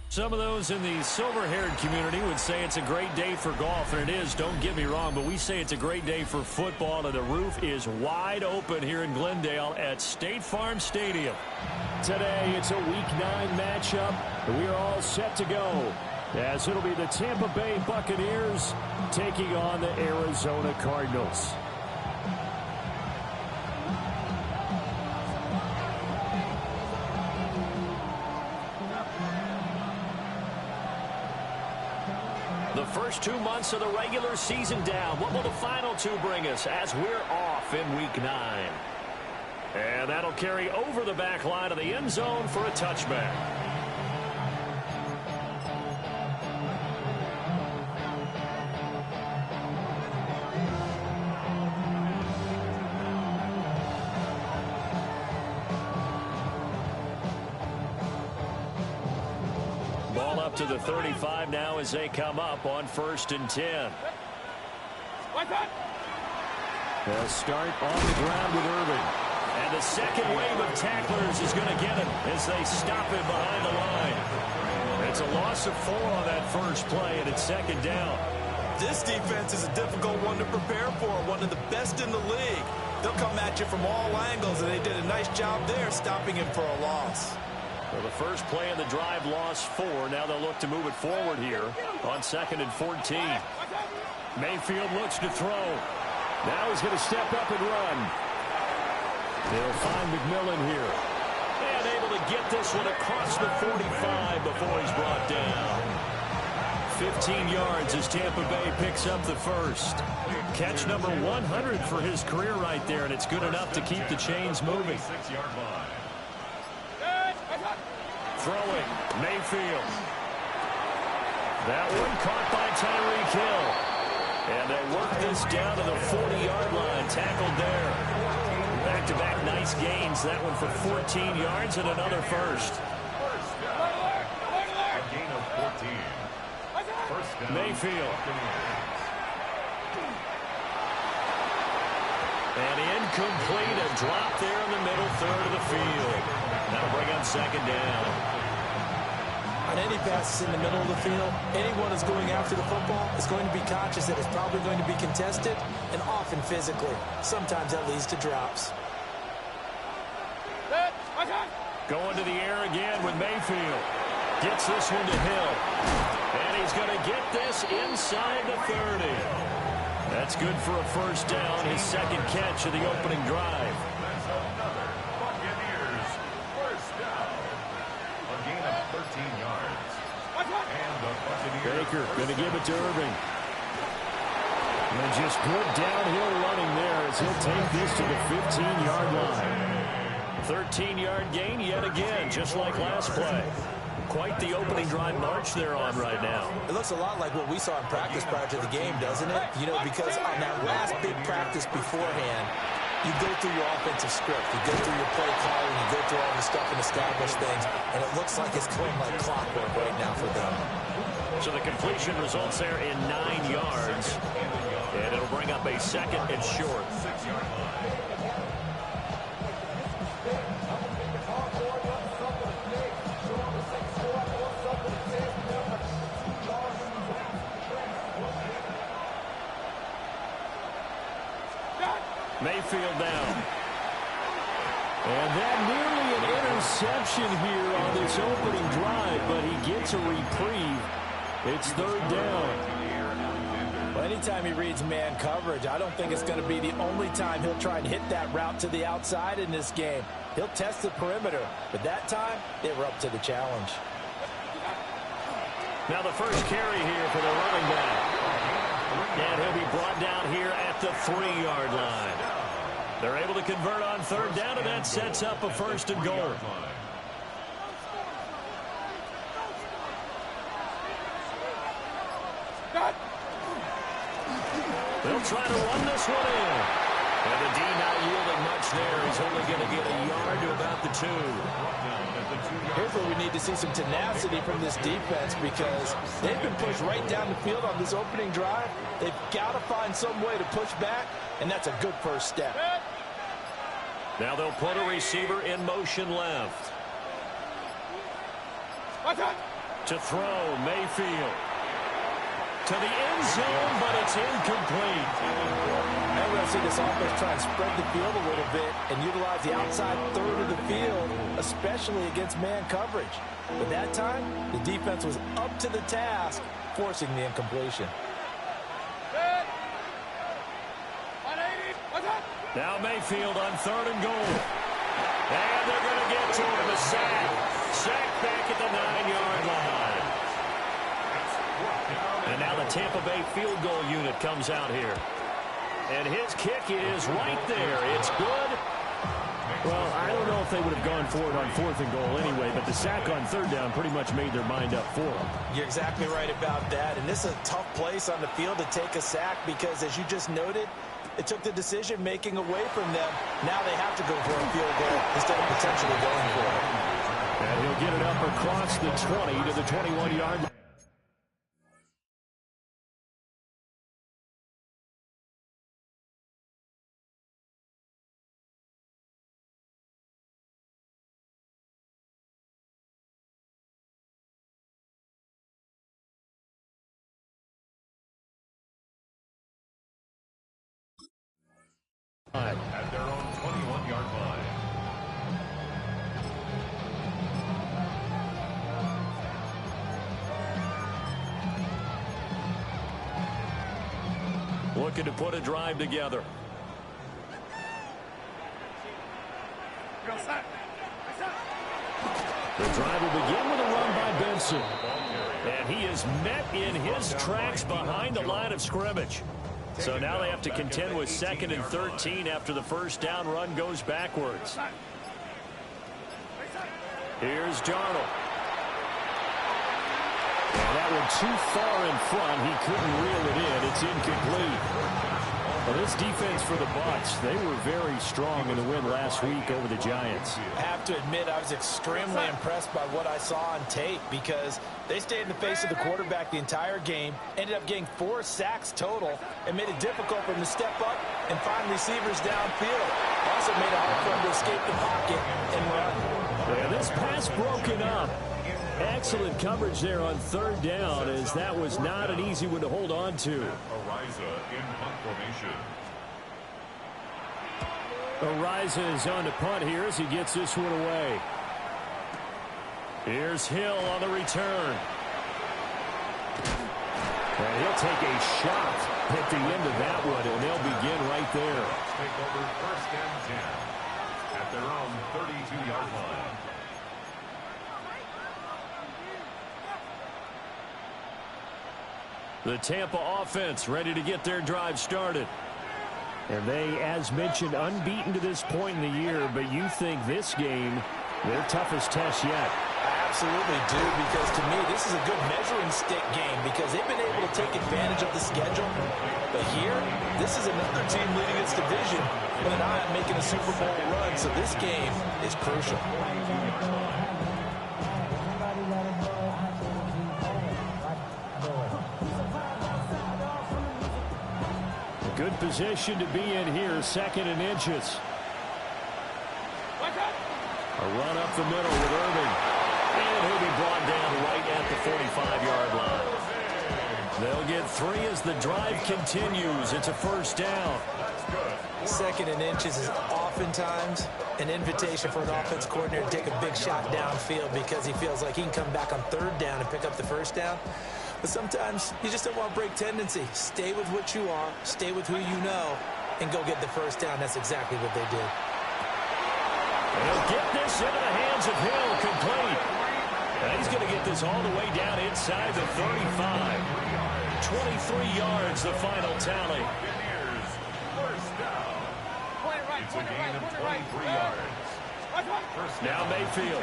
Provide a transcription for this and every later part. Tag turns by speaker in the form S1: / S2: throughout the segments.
S1: Some of those in the silver-haired community would say it's a great day for golf, and it is, don't get me wrong, but we say it's a great day for football, and the roof is wide open here in Glendale at State Farm Stadium.
S2: Today, it's a Week 9 matchup, and we are all set to go, as it'll be the Tampa Bay Buccaneers taking on the Arizona Cardinals.
S1: The first 2 months of the regular season down. What will the final two bring us as we're off in Week 9? And that'll carry over the back line of the end zone for a touchback. Ball up to the 35 now as they come up on 1st and 10.
S2: They'll start on the ground with Irving.
S1: And the second wave of tacklers is going to get him as they stop him behind the line. It's a loss of 4 on that first play, and it's 2nd down.
S3: This defense is a difficult one to prepare for, one of the best in the league. They'll come at you from all angles, and they did a nice job there stopping him for a loss.
S1: Well, the first play of the drive lost 4. Now they'll look to move it forward here on 2nd and 14. Mayfield looks to throw.
S2: Now he's going to step up and run. They'll find McMillan here.
S1: And able to get this one across the 45 before he's brought down. 15 yards as Tampa Bay picks up the first. Catch number 100 for his career right there, and it's good enough to keep the chains moving. Throwing, Mayfield. That one caught by Tyreek Hill. And they work this down to the 40-yard line, tackled there. Back-to-back nice gains, that one for 14 yards and another first.
S4: A gain of 14. First down.
S1: Mayfield. And incomplete, a drop there in the middle third of the field. That'll bring up 2nd down.
S3: On any passes in the middle of the field, anyone who's going after the football is going to be conscious that it's probably going to be contested and often physically. Sometimes that leads to drops.
S1: Going to the air again with Mayfield. Gets this one to Hill. And he's going to get this inside the 30. That's good for a first down, his 2nd catch of the opening drive.
S4: Buccaneers first down. A gain of 13 yards. And the Buccaneers.
S2: Baker going to give it to Irving. And just good downhill running there as he'll take this to the 15-yard line.
S1: 13-yard gain yet again, just like last play. Quite the opening drive march they're on right now.
S3: It looks a lot like what we saw in practice prior to the game, doesn't it? You know, because on that last big practice beforehand, you go through your offensive script, you go through your play calling, you go through all the stuff and establish things, and it looks like it's going like clockwork right now for them.
S1: So the completion results there in 9 yards, and it'll bring up a 2nd and short.
S4: 6-yard line.
S1: Mayfield down.
S2: And that nearly an interception here on this opening drive, but he gets a reprieve. It's 3rd down.
S5: Well, anytime he reads man coverage, I don't think it's going to be the only time he'll try and hit that route to the outside in this game. He'll test the perimeter, but that time, they were up to the challenge.
S1: Now the first carry here for the running back. And he'll be brought down here at the 3-yard line. They're able to convert on 3rd down, and that sets up a 1st and goal. They'll try to run this one in. And the D not yielding much there. He's only going to get a yard to about the 2.
S5: Here's where we need to see some tenacity from this defense because they've been pushed right down the field on this opening drive. They've got to find some way to push back, and that's a good first step.
S1: Now they'll put a receiver in motion left.
S2: To throw, Mayfield. To the end zone, but it's incomplete.
S5: And we're going to see this offense try and spread the field a little bit and utilize the outside third of the field, especially against man coverage. But that time, the defense was up to the task, forcing the incompletion.
S2: Now Mayfield on 3rd and goal. And they're going to get to him. A sack. Sack back at the 9-yard line. And now the Tampa Bay field goal unit comes out here. And his kick is right there. It's good.
S1: Well, I don't know if they would have gone for it on 4th and goal anyway, but the sack on 3rd down pretty much made their mind up for them.
S5: You're exactly right about that. And this is a tough place on the field to take a sack because, as you just noted, it took the decision-making away from them. Now they have to go for a field goal instead of potentially going for it.
S1: And he'll get it up across the 20 to the 21-yard line.
S4: At their own 21-yard line.
S2: Looking to put a drive together.
S1: The drive will begin with a run by Benson.
S2: And he is met in his tracks behind the line of scrimmage. So now they have to contend with 2nd and 13 after the first down run goes backwards. Here's Darnold.
S1: And that one too far in front. He couldn't reel it in. It's incomplete. Well, this defense for the Bucs, they were very strong in the win last week over the Giants.
S5: I have to admit, I was extremely impressed by what I saw on tape because they stayed in the face of the quarterback the entire game, ended up getting 4 sacks total, and made it difficult for him to step up and find receivers downfield. Also made it hard for him to escape the pocket and run.
S1: Yeah, this pass broken up. Excellent coverage there on 3rd down, as that was not an easy one to hold on to.
S4: Ariza in punt formation.
S1: Ariza is on to punt here as he gets this one away.
S2: Here's Hill on the return.
S1: And he'll take a shot at the end of that one, and they'll begin right there.
S4: Take over 1st and 10 at their own 32-yard line.
S2: The Tampa offense ready to get their drive started.
S1: And they, as mentioned, unbeaten to this point in the year, but you think this game, their toughest test yet.
S5: I absolutely do, because to me, this is a good measuring stick game because they've been able to take advantage of the schedule. But here, this is another team leading its division with an eye on making a Super Bowl run, so this game is crucial.
S1: Good position to be in here, 2nd and inches. A run up the middle with Irving.
S2: And he'll be brought down right at the 45-yard line. They'll get 3 as the drive continues. It's a 1st down.
S5: 2nd and inches is oftentimes an invitation for an offense coordinator to take a big shot downfield because he feels like he can come back on 3rd down and pick up the 1st down. But sometimes you just don't want to break tendency. Stay with what you are, stay with who you know, and go get the 1st down. That's exactly what they did.
S2: He'll get this into the hands of Hill, complete. And he's going to get this all the way down inside the 35. 23 yards, the final tally.
S4: Buccaneers, 1st down. It's a gain of 23 yards.
S2: Now Mayfield.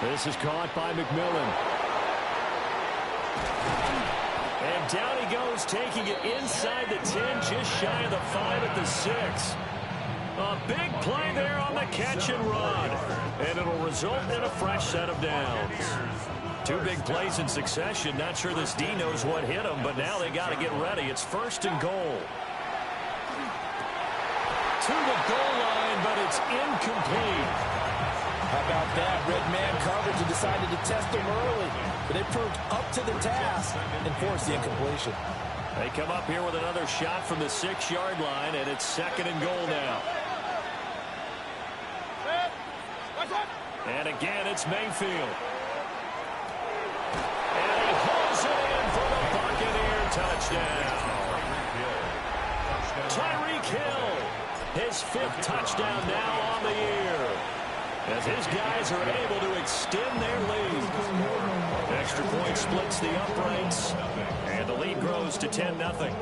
S1: This is caught by McMillan.
S2: And down he goes, taking it inside the 10, just shy of the 5 at the 6. A big play there on the catch and run. And it'll result in a fresh set of downs. 2 big plays in succession. Not sure this D knows what hit him, but now they got to get ready. It's 1st and goal. To the goal line, but it's incomplete.
S5: How about that? Red man coverage and decided to test them early. But they proved up to the task and forced the incompletion.
S2: They come up here with another shot from the 6-yard line, and it's 2nd and goal now. And again, it's Mayfield. And he hauls it in for the Buccaneer touchdown. Tyreek Hill, his 5th touchdown now on the year, as his guys are able to extend their lead. Extra point splits the uprights, and the lead grows to 10-0.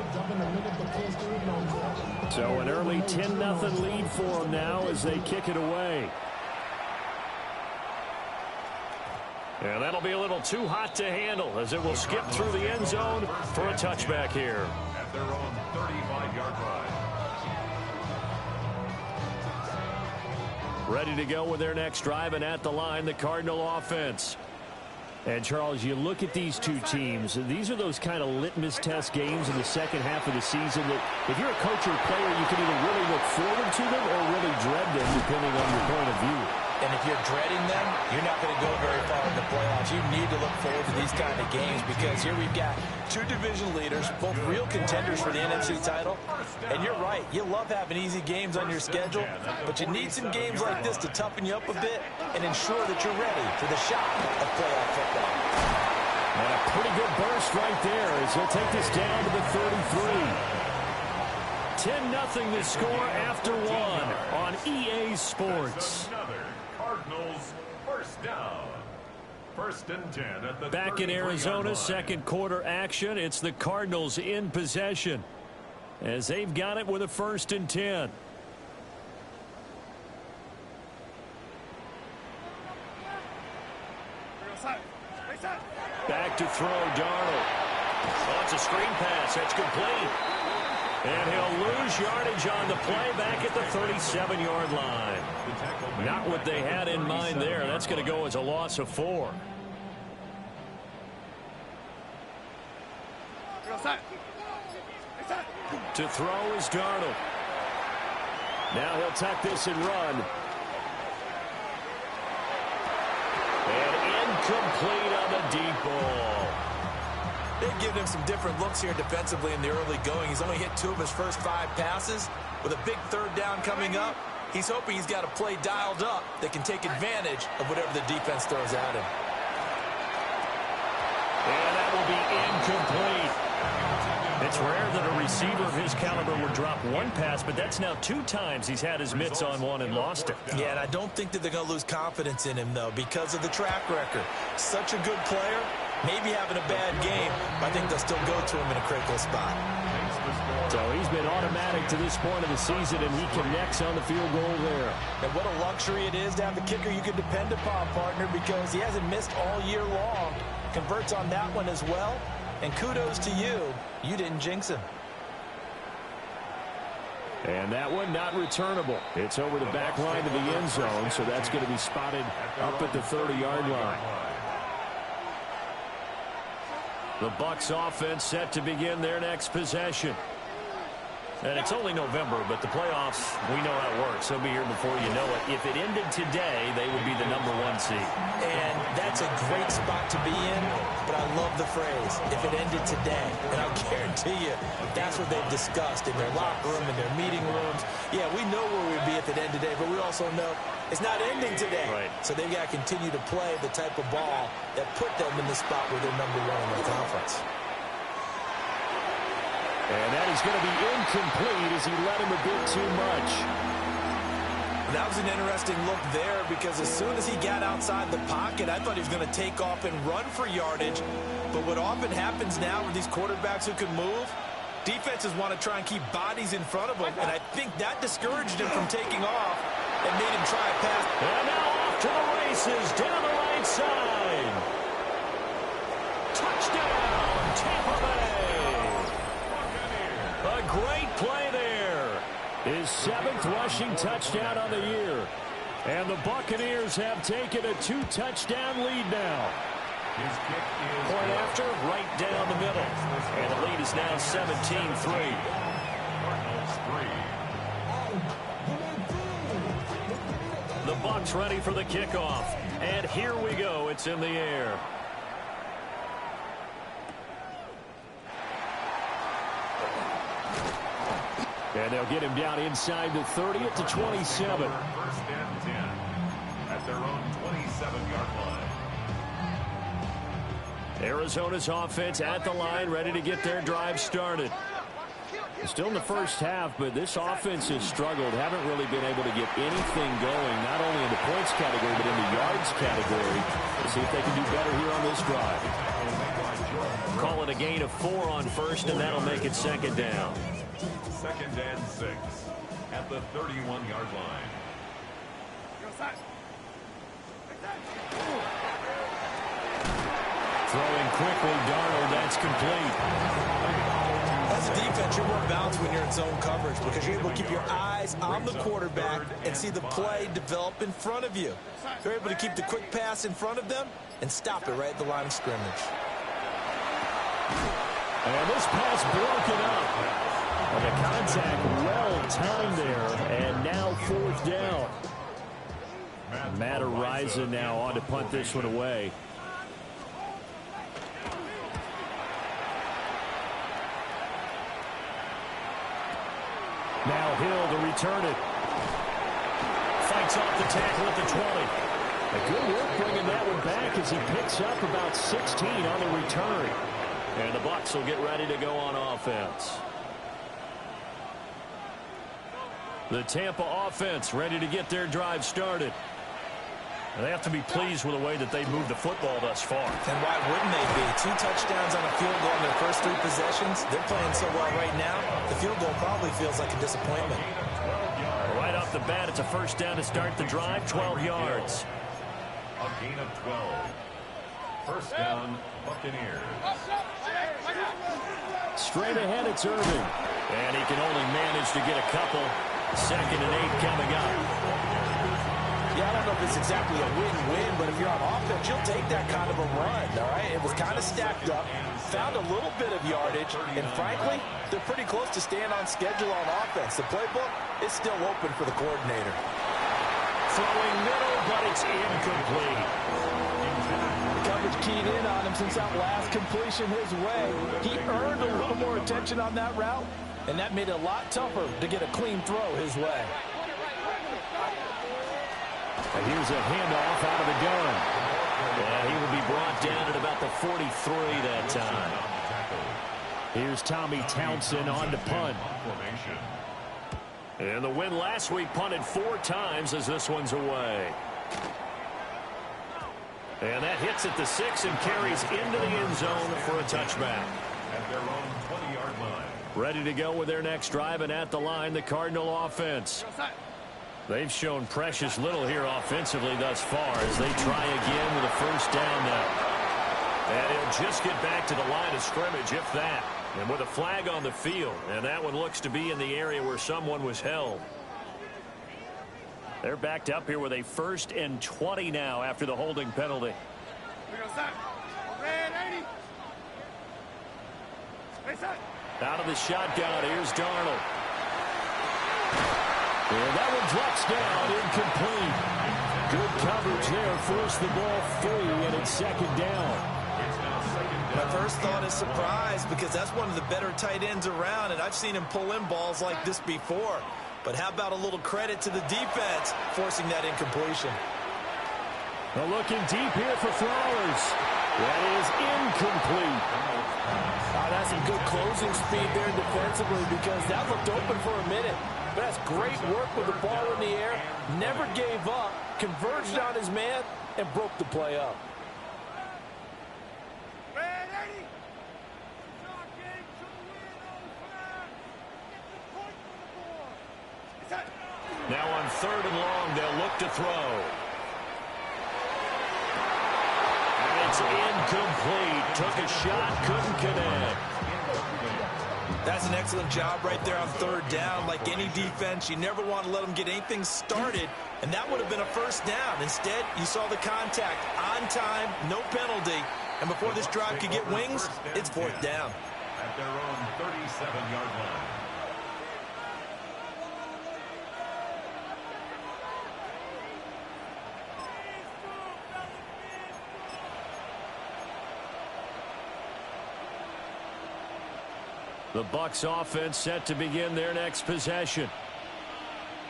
S2: So an early 10-0 lead for them now as they kick it away. And that'll be a little too hot to handle as it will skip through the end zone for a touchback here.
S4: At their own 35-yard line.
S2: Ready to go with their next drive, and at the line, the Cardinal offense. And, Charles, you look at these two teams, these are those kind of litmus test games in the second half of the season that if you're a coach or a player, you can either really look forward to them or really dread them, depending on your point of view.
S3: And if you're dreading them, you're not going to go very far in the playoffs. You need to look forward to these kind of games because here we've got two division leaders, both real contenders for the NFC title. And you're right, you love having easy games on your schedule, but you need some games like this to toughen you up a bit and ensure that you're ready for the shock of playoff football.
S2: And a pretty good burst right there as he'll take this down to the 33. 10-0 the score after one on EA Sports.
S4: Cardinals first down. 1st and 10 at the
S2: back in Arizona, 2nd quarter action. It's the Cardinals in possession as they've got it with a 1st and 10. Back to throw, Darnold. Oh, it's a screen pass. That's complete. And he'll lose yardage on the play back at the 37-yard line. Not what they had in mind there. That's going to go as a loss of 4. To throw is Darnold. Now he'll tuck this and run. And incomplete on the deep ball.
S3: They've given him some different looks here defensively in the early going. He's only hit 2 of his first 5 passes. With a big 3rd down coming up, he's hoping he's got a play dialed up that can take advantage of whatever the defense throws at him.
S2: And that will be incomplete. It's rare that a receiver of his caliber would drop 1 pass, but that's now 2 times he's had his mitts on one and lost it.
S3: Yeah, and I don't think that they're going to lose confidence in him, though, because of the track record. Such a good player, maybe having a bad game, but I think they'll still go to him in a critical spot.
S2: So he's been automatic to this point of the season, and he connects on the field goal there.
S3: And what a luxury it is to have a kicker you can depend upon, partner, because he hasn't missed all year long. Converts on that one as well. And kudos to you. You didn't jinx him.
S2: And that one not returnable. It's over the back line of the end zone, so that's going to be spotted up at the 30-yard line. The Bucs offense set to begin their next possession. And it's only November, but the playoffs, we know how it works. They'll be here before you know it. If it ended today, they would be the #1 seed.
S3: And that's a great spot to be in, but I love the phrase, if it ended today. And I'll guarantee you, that's what they've discussed in their locker room, in their meeting rooms. Yeah, we know where we'd be if it ended today, but we also know it's not ending today.
S2: Right.
S3: So they've got to continue to play the type of ball that put them in the spot where they're #1 in the conference.
S2: And that is going to be incomplete as he let him a bit too much.
S3: That was an interesting look there because as soon as he got outside the pocket, I thought he was going to take off and run for yardage. But what often happens now with these quarterbacks who can move, defenses want to try and keep bodies in front of them. And I think that discouraged him from taking off and made him try a pass.
S2: And now off to the races down the right side. Touchdown, Tampa Bay. A great play there. His 7th rushing touchdown on the year. And the Buccaneers have taken a 2-touchdown lead now. Point after, right down the middle. And the lead is now 17-3. The Bucs looks ready for the kickoff. And here we go. It's in the air. And they'll get him down inside the 30 at the 27.
S4: First and 10 at their own 27-yard line.
S2: Arizona's offense at the line, ready to get their drive started. Still in the first half, but this offense has struggled. Haven't really been able to get anything going, not only in the points category, but in the yards category. Let's see if they can do better here on this drive. Call it a gain of 4 on first, and that'll make it second down.
S4: Second and 6 at the 31-yard line.
S2: Throwing quickly, Darnold, that's complete.
S3: As a defense, you're more balanced when you're in zone coverage because you're able to keep your eyes on the quarterback and see the play develop in front of you. You're able to keep the quick pass in front of them and stop it right at the line of scrimmage.
S2: And this pass broken up. And the contact well timed there, and now fourth down. Matt Ariza now on to punt this one away. Now Hill to return it. Fights off the tackle at the 20. A good work bringing that one back as he picks up about 16 on the return. And the Bucs will get ready to go on offense. The Tampa offense ready to get their drive started. They have to be pleased with the way that they moved the football thus far.
S3: And why wouldn't they be? 2 touchdowns on a field goal in their first 3 possessions. They're playing so well right now, the field goal probably feels like a disappointment.
S2: Right off the bat, it's a first down to start the drive, 12 yards.
S4: A gain of 12. First down, Buccaneers.
S2: Straight ahead, it's Irvin. And he can only manage to get a couple. Second and 8 coming up.
S3: Yeah, I don't know if it's exactly a win-win, but if you're on offense, you'll take that kind of a run, all right? It was kind of stacked up, found a little bit of yardage, and frankly, they're pretty close to staying on schedule on offense. The playbook is still open for the coordinator.
S2: Throwing middle, but it's incomplete.
S5: Coverage keyed in on him since that last completion his way. He earned a little more attention on that route, and that made it a lot tougher to get a clean throw his way.
S2: And here's a handoff out of the gun. And he will be brought down at about the 43 that time. Here's Tommy Townsend on to punt. And the win last week punted 4 times as this one's away. And that hits at the 6 and carries into the end zone for a touchback.
S4: At their own 20-yard line.
S2: Ready to go with their next drive, and at the line, the Cardinal offense. They've shown precious little here offensively thus far as they try again with a first down now. And he'll just get back to the line of scrimmage, if that. And with a flag on the field, and that one looks to be in the area where someone was held. They're backed up here with a 1st and 20 now after the holding penalty. Out of the shotgun, here's Darnold. And that one drops down, incomplete. Good coverage there, forced the ball free, and it's second down.
S3: My first thought is surprise because that's one of the better tight ends around, and I've seen him pull in balls like this before. But how about a little credit to the defense forcing that incompletion?
S2: Well, looking deep here for Flowers. That is incomplete.
S5: Oh, that's some good closing speed there defensively because that looked open for a minute. But that's great work with the ball in the air. Never gave up, converged on his man, and broke the play up.
S2: Now on 3rd and long, they'll look to throw. And it's incomplete. Took a shot, couldn't connect.
S3: That's an excellent job right there on 3rd down. Like any defense, you never want to let them get anything started, and that would have been a first down. Instead, you saw the contact on time, no penalty, and before this drive could get wings, it's 4th down.
S4: At their own 37-yard line.
S2: The Bucs offense set to begin their next possession.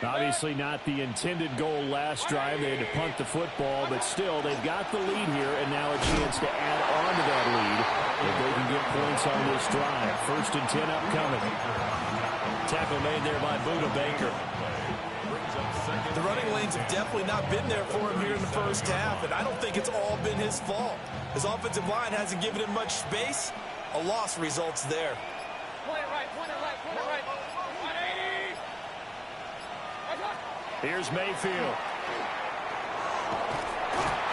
S2: Obviously not the intended goal last drive. They had to punt the football, but still they've got the lead here, and now a chance to add on to that lead if they can get points on this drive. 1st and 10 upcoming. Tackle made there by Buda Baker.
S5: The running lanes have definitely not been there for him here in the first half, and I don't think it's all been his fault. His offensive line hasn't given him much space. A loss results there.
S6: Point it right, point it right, point it right. 180.
S2: Here's Mayfield.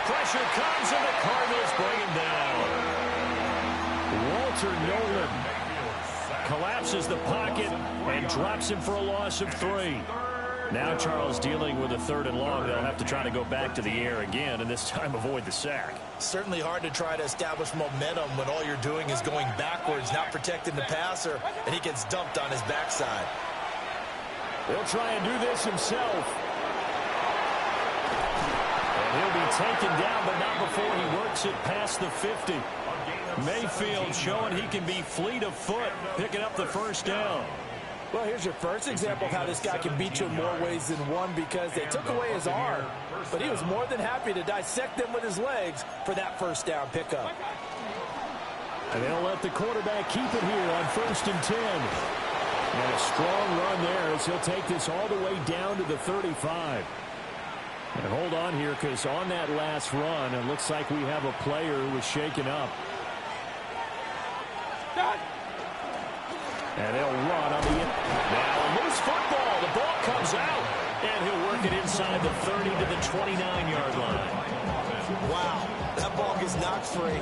S2: Pressure comes, and the Cardinals bring him down. Walter Nolan collapses the pocket and drops him for a loss of 3. Now Charles dealing with a 3rd and long. They'll have to try to go back to the air again, and this time avoid the sack.
S5: Certainly hard to try to establish momentum when all you're doing is going backwards, not protecting the passer, and he gets dumped on his backside.
S2: He'll try and do this himself. And he'll be taken down, but not before he works it past the 50. Mayfield showing he can be fleet of foot, picking up the 1st down.
S5: Well, here's your first example of how this guy can beat you in more ways than one, because they took away his arm, but he was more than happy to dissect them with his legs for that 1st down pickup.
S2: And they'll let the quarterback keep it here on 1st and 10. And a strong run there as he'll take this all the way down to the 35. And hold on here, because on that last run, it looks like we have a player who was shaken up. And they'll run on the end. Now a loose football. The ball comes out. And he'll work it inside the 30 to the 29-yard line.
S5: Wow, that ball gets knocked free,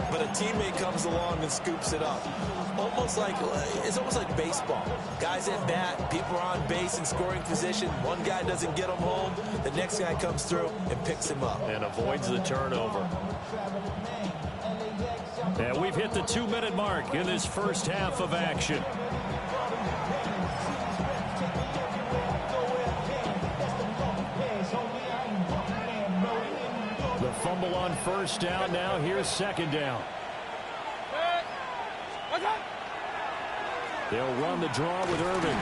S5: but a teammate comes along and scoops it up. It's almost like baseball. Guys at bat, people are on base in scoring position. One guy doesn't get him home. The next guy comes through and picks him up.
S2: And avoids the turnover. And we've hit the 2-minute mark in this first half of action. The fumble on 1st down. Now here's 2nd down. They'll run the draw with Irving.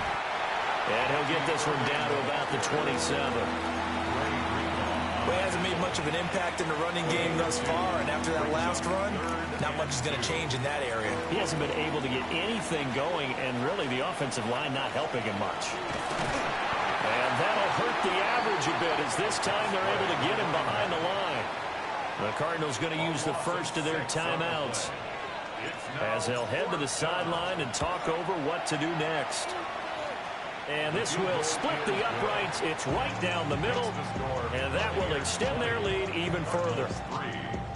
S2: And he'll get this one down to about the 27.
S5: Well, he hasn't made much of an impact in the running game thus far, and after that last run, not much is going to change in that area.
S2: He hasn't been able to get anything going, and really the offensive line not helping him much. And that'll hurt the average a bit, as this time they're able to get him behind the line. The Cardinals going to use the first of their timeouts, as they'll head to the sideline and talk over what to do next. And this will split the uprights. It's right down the middle, and that will extend their lead even further.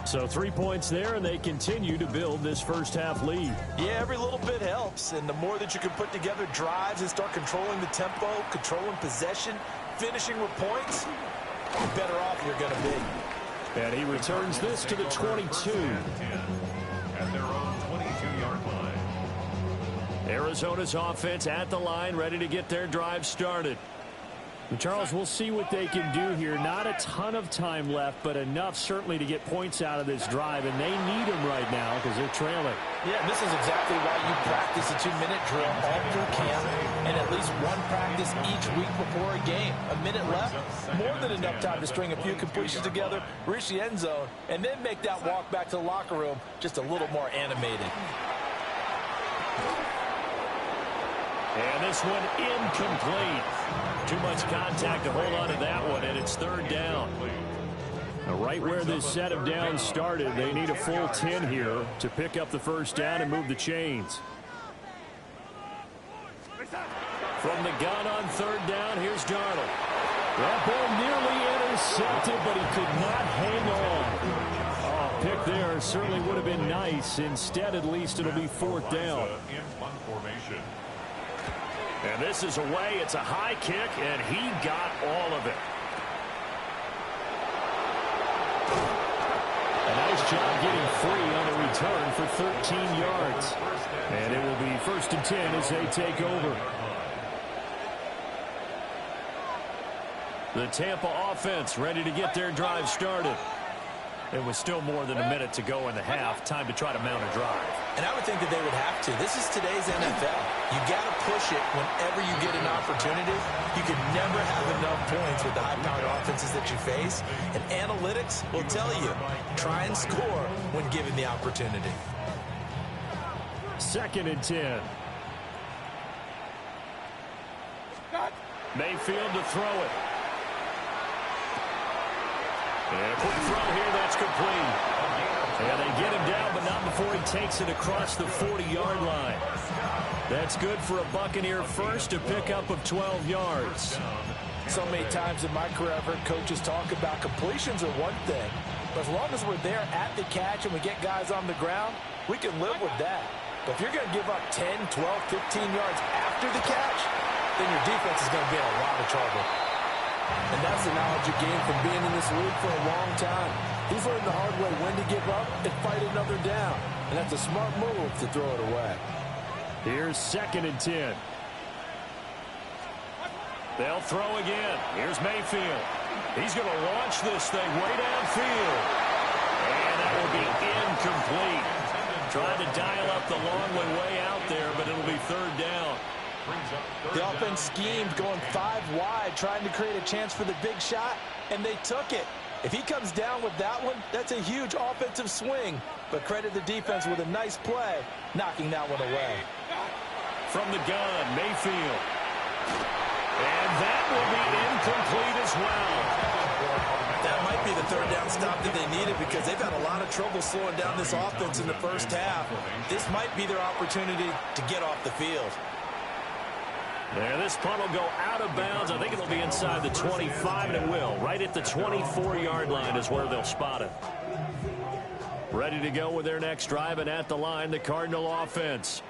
S2: So 3 points there, and they continue to build this first half lead.
S5: Yeah, every little bit helps, and the more that you can put together drives and start controlling the tempo, controlling possession, finishing with points, the better off you're going to be.
S2: And he returns this to the 22.
S4: At their own 22-yard line.
S2: Arizona's offense at the line, ready to get their drive started. And Charles, we'll see what they can do here. Not a ton of time left, but enough certainly to get points out of this drive, and they need them right now because they're trailing.
S5: Yeah, this is exactly why you practice a 2-minute drill all through camp and at least one practice each week before a game. A minute left, more than enough time to string a few completions together, reach the end zone, and then make that walk back to the locker room just a little more animated.
S2: And this one incomplete. Too much contact to hold on to that one, and it's 3rd down. Now, right where this set of downs started, they need a full 10 here to pick up the 1st down and move the chains. From the gun on 3rd down, here's Darnold. That ball nearly intercepted, but he could not hang on. Oh, pick there certainly would have been nice. Instead, at least it'll be 4th down.
S4: In punt formation.
S2: And this is away. It's a high kick, and he got all of it. A nice job getting free on the return for 13 yards. And it will be 1st and 10 as they take over. The Tampa offense ready to get their drive started. It was still more than a minute to go in the half. Time to try to mount a drive.
S3: And I would think that they would have to. This is today's NFL. You got to push it whenever you get an opportunity. You can never have enough points with the high-powered offenses that you face. And analytics will tell you, try and score when given the opportunity.
S2: 2nd and 10. Mayfield to throw it. And a quick throw here, that's complete. And they get him down, but not before he takes it across the 40-yard line. That's good for a Buccaneer first, a pickup of 12 yards.
S5: So many times in my career, I've heard coaches talk about completions are one thing, but as long as we're there at the catch and we get guys on the ground, we can live with that. But if you're going to give up 10, 12, 15 yards after the catch, then your defense is going to be in a lot of trouble. And that's the knowledge you gain from being in this league for a long time. He's learned the hard way when to give up and fight another down. And that's a smart move to throw it away.
S2: Here's 2nd and 10. They'll throw again. Here's Mayfield. He's going to launch this thing way downfield. And that will be incomplete. Trying to dial up the long way out there, but it'll be 3rd down.
S5: The offense schemed going 5 wide, trying to create a chance for the big shot, and they took it. If he comes down with that one, that's a huge offensive swing. But credit the defense with a nice play, knocking that one away.
S2: From the gun, Mayfield. And that will be incomplete as well.
S3: That might be the 3rd down stop that they needed because they've had a lot of trouble slowing down this offense in the first half. This might be their opportunity to get off the field.
S2: There, this punt will go out of bounds. I think it'll be inside the 25, and it will. Right at the 24-yard line is where they'll spot it. Ready to go with their next drive, and at the line, the Cardinal offense.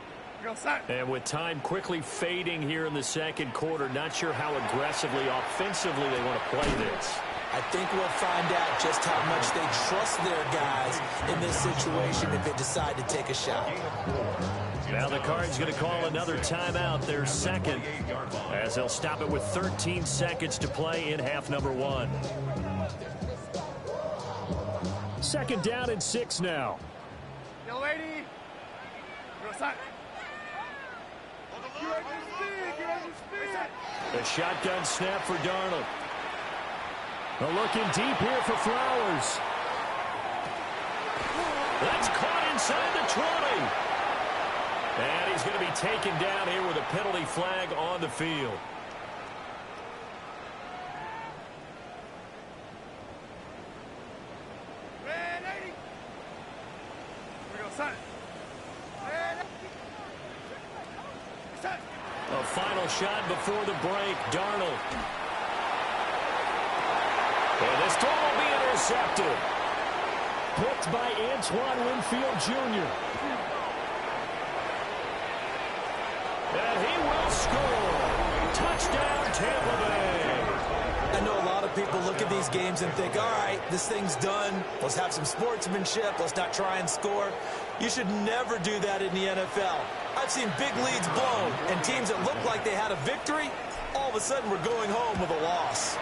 S2: And with time quickly fading here in the 2nd quarter, not sure how aggressively, offensively they want to play this.
S3: I think we'll find out just how much they trust their guys in this situation if they decide to take a shot.
S2: Now the Cards going to call another timeout, their 2nd, as they'll stop it with 13 seconds to play in half number 1. 2nd down and 6 now.
S6: Yo, lady.
S2: The shotgun snap for Darnold. Looking deep here for Flowers. That's caught inside the 20. And he's going to be taken down here with a penalty flag on the field. A final shot before the break, Darnold. And this throw will be intercepted. Picked by Antoine Winfield Jr. And he will score. Touchdown, Tampa Bay.
S3: I know a lot of people look at these games and think, all right, this thing's done. Let's have some sportsmanship. Let's not try and score. You should never do that in the NFL. I've seen big leads blown, and teams that looked like they had a victory, all of a sudden we're going home with a loss.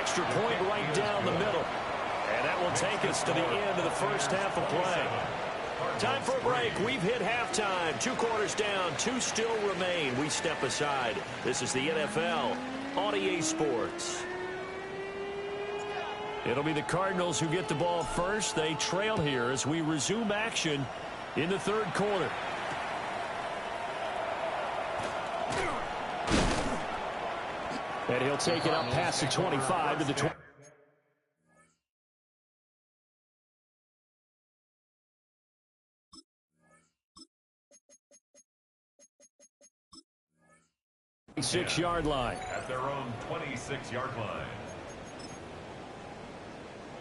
S2: Extra point right down the middle. And that will take us to the end of the first half of play. Time for a break. We've hit halftime. 2 quarters down. 2 still remain. We step aside. This is the NFL on EA Sports. It'll be the Cardinals who get the ball first. They trail here as we resume action in the 3rd quarter. And he'll take it up past the 25 to the 20. Six-yard line.
S4: At their own 26-yard line.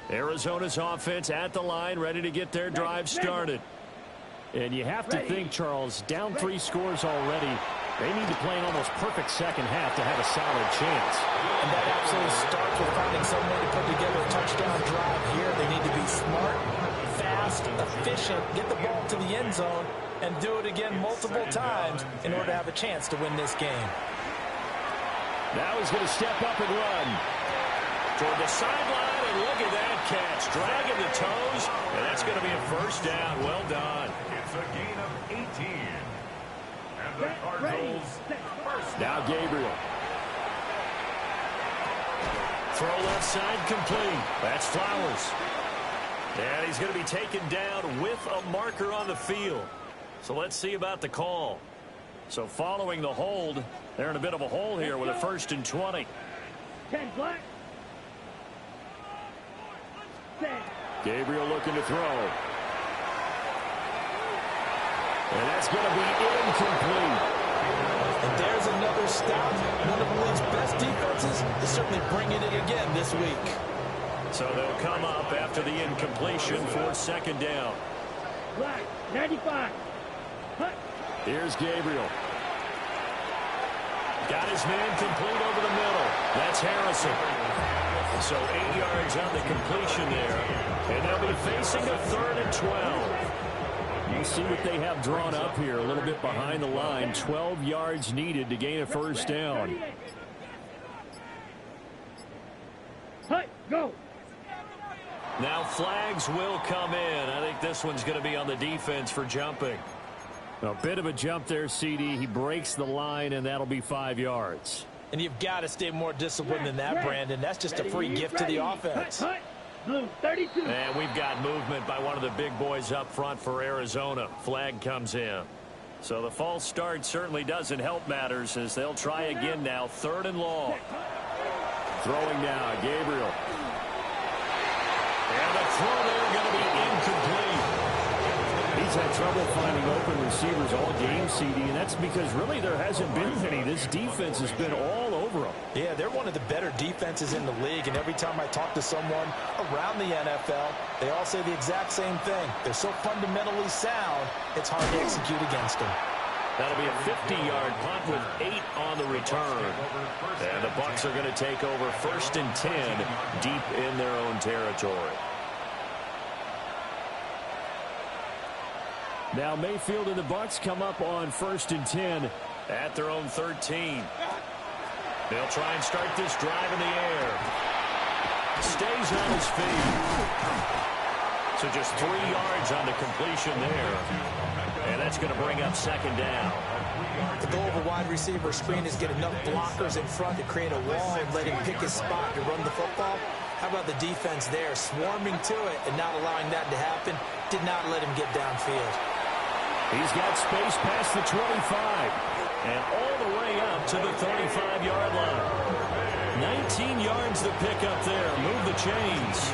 S2: Arizona's offense at the line, ready to get their drive started. And you have to think, Charles, down 3 scores already. They need to play an almost perfect second half to have a solid chance.
S5: And that absolutely starts with finding some way to put together a touchdown drive here. They need to be smart, fast, efficient, get the ball to the end zone, and do it again multiple times in order to have a chance to win this game.
S2: Now he's going to step up and run. Toward the sideline, and look at that catch. Dragging the toes, and that's going to be a first down. Well done.
S4: That's a gain of 18. And the Cardinals first.
S2: Now Gabriel. Throw left side complete. That's Flowers. And he's going to be taken down with a marker on the field. So let's see about the call. So following the hold, they're in a bit of a hole here with a 1st and 20.
S6: 10 black.
S2: Gabriel looking to throw. And that's going to be incomplete.
S5: And there's another stop. One of the league's best defenses is certainly bringing it again this week.
S2: So they'll come up after the incompletion for 2nd down.
S6: Black, 95. Hut.
S2: Here's Gabriel. Got his man complete over the middle. That's Harrison. So 8 yards on the completion there. And they'll be facing a 3rd and 12. You see what they have drawn up here, a little bit behind the line. 12 yards needed to gain a 1st down.
S6: Hut, go.
S2: Now flags will come in. I think this one's going to be on the defense for jumping. A bit of a jump there, CD. He breaks the line, and that'll be 5 yards.
S5: And you've got to stay more disciplined than that, Brandon. That's just a free gift to the offense.
S6: Hut, blue, 32.
S2: And we've got movement by one of the big boys up front for Arizona. Flag comes in. So the false start certainly doesn't help matters as they'll try again now. 3rd and long. Throwing now, Gabriel. And the throw there going to be incomplete. He's had trouble finding open receivers all game, CD, and that's because really there hasn't been any. This defense has been all over them.
S5: Yeah, they're one of the better defenses in the league, and every time I talk to someone around the NFL, they all say the exact same thing. They're so fundamentally sound, it's hard to execute against them.
S2: That'll be a 50-yard punt with 8 on the return. And the Bucs are going to take over 1st and 10 deep in their own territory. Now Mayfield and the Bucs come up on 1st and 10 at their own 13. They'll try and start this drive in the air. Stays on his feet. So just 3 yards on the completion there. And that's going to bring up 2nd down.
S3: The goal of a wide receiver screen is get enough blockers in front to create a wall and let him pick his spot to run the football. How about the defense there, swarming to it and not allowing that to happen? Did not let him get downfield.
S2: He's got space past the 25 and all the way up to the 35-yard line. 19 yards to pick up there. Move the chains.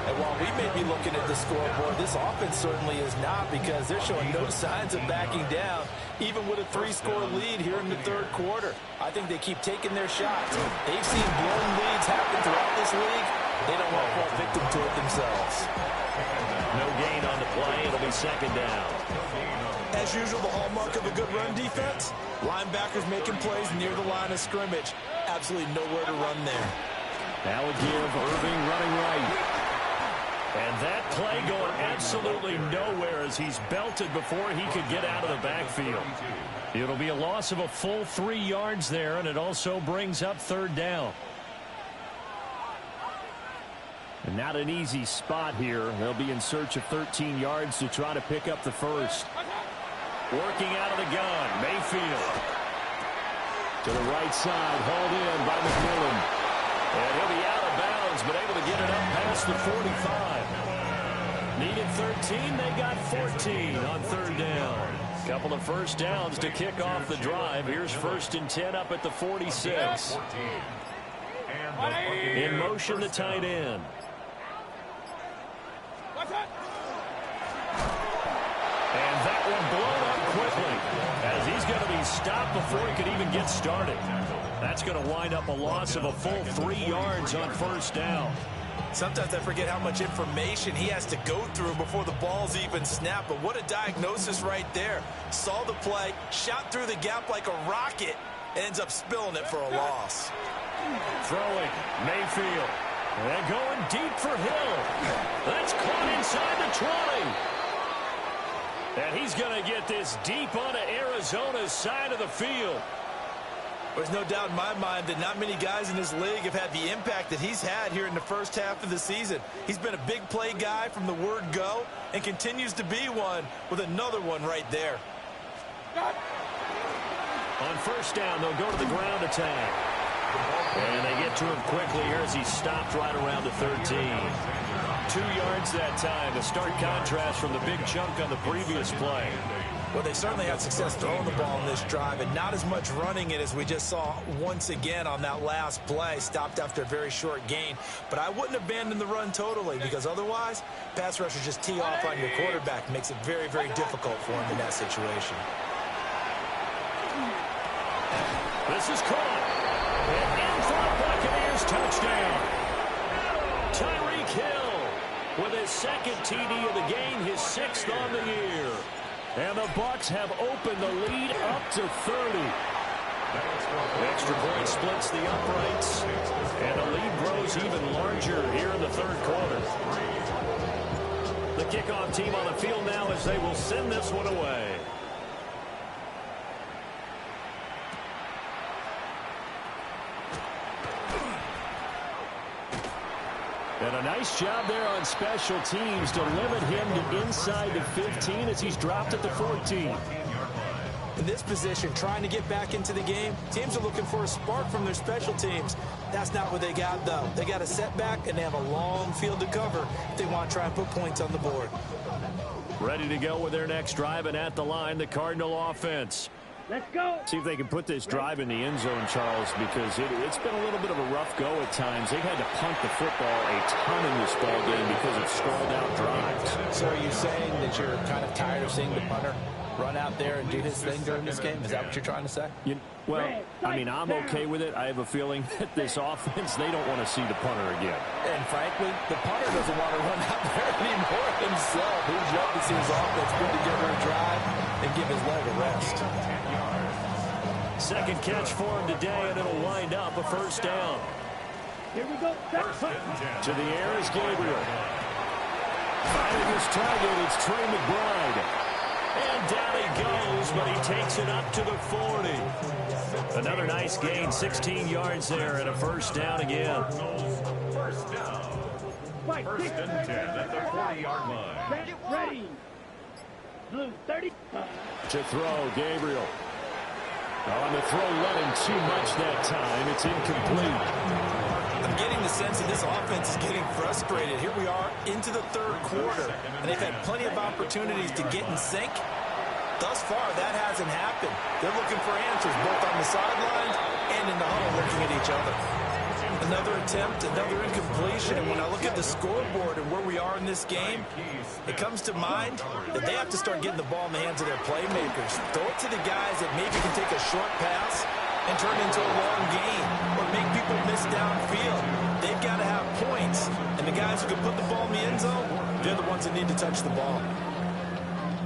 S5: And while we may be looking at the scoreboard, this offense certainly is not, because they're showing no signs of backing down, even with a 3-score lead here in the 3rd quarter. I think they keep taking their shots. They've seen blown leads happen throughout this league. They don't want to fall victim to it themselves.
S2: No gain on the play. It'll be 2nd down.
S5: As usual, the hallmark of a good run defense, linebackers making plays near the line of scrimmage. Absolutely nowhere to run there.
S2: Now a give, Irving running right. And that play going absolutely nowhere as he's belted before he could get out of the backfield. It'll be a loss of a full 3 yards there, and it also brings up 3rd down. And not an easy spot here. They'll be in search of 13 yards to try to pick up the 1st. Working out of the gun, Mayfield. To the right side, hauled in by McMillan. And he'll be out of bounds, but able to get it up past the 45. Needed 13, they got 14 on 3rd down. Couple of 1st downs to kick off the drive. Here's 1st and 10 up at the 46. In motion, the tight end. And that one blown up quickly as he's going to be stopped before he could even get started. That's going to wind up a loss of a full 3 yards on 1st down.
S5: Sometimes I forget how much information he has to go through before the ball's even snapped. But what a diagnosis right there. Saw the play, shot through the gap like a rocket, ends up spilling it for a loss.
S2: Throwing, Mayfield. And going deep for Hill. That's caught inside the 20. And he's going to get this deep onto Arizona's side of the field.
S5: There's no doubt in my mind that not many guys in this league have had the impact that he's had here in the first half of the season. He's been a big play guy from the word go and continues to be one with another one right there.
S2: On first down, they'll go to the ground attack. And they get to him quickly here as he stopped right around the 13. 2 yards that time. A stark contrast from the big chunk on the previous play.
S5: Well, they certainly had success throwing the ball in this drive and not as much running it as we just saw once again on that last play. Stopped after a very short gain. But I wouldn't abandon the run totally because otherwise, pass rushers just tee off on your quarterback. Makes it very, very difficult for him in that situation.
S2: This is caught. And in for a Buccaneers touchdown. Tyreek Hill with his second TD of the game, his 6th on the year. And the Bucs have opened the lead up to 30. Extra point splits the uprights. And the lead grows even larger here in the third quarter. The kickoff team on the field now as they will send this one away. And a nice job there on special teams to limit him to inside the 15 as he's dropped at the 14.
S5: In this position, trying to get back into the game, teams are looking for a spark from their special teams. That's not what they got, though. They got a setback, and they have a long field to cover if they want to try and put points on the board.
S2: Ready to go with their next drive, and at the line, the Cardinal offense.
S6: Let's go.
S2: See if they can put this drive in the end zone, Charles, because it's been a little bit of a rough go at times. They've had to punt the football a ton in this ball game because of stalled out drives.
S5: So are you saying that you're kind of tired of seeing the punter run out there and do his thing during this game? Is that what you're trying to say?
S2: Well, I mean, I'm okay with it. I have a feeling that this offense, they don't want to see the punter again.
S5: And frankly, the punter doesn't want to run out there anymore himself. He's young to see his offense put together a drive and give his leg a rest.
S2: Second catch for him today, and it'll wind up a first down.
S6: Here we go.
S2: To the air is Gabriel. Finding his target, it's Trey McBride. And down he goes, but he takes it up to the 40. Another nice gain, 16 yards there, and a first down again.
S4: First down. First and 10 at the 40-yard line.
S6: Get ready. Blue 30.
S2: To throw, Gabriel. On the throw, letting too much that time. It's incomplete.
S5: I'm getting the sense that this offense is getting frustrated. Here we are into the third quarter, and they've had plenty of opportunities to get in sync. Thus far, that hasn't happened. They're looking for answers both on the sidelines and in the huddle looking at each other. Another attempt, another incompletion. And when I look at the scoreboard and where we are in this game, it comes to mind that they have to start getting the ball in the hands of their playmakers. Throw it to the guys that maybe can take a short pass and turn it into a long gain or make people miss downfield. They've got to have points. And the guys who can put the ball in the end zone, they're the ones that need to touch the ball.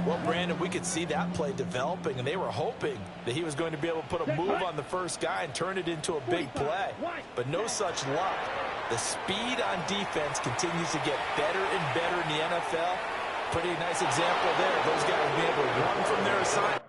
S5: Well, Brandon, we could see that play developing, and they were hoping that he was going to be able to put a move on the first guy and turn it into a big play. But no such luck. The speed on defense continues to get better and better in the NFL. Pretty nice example there. Those guys being able to run from their assignment.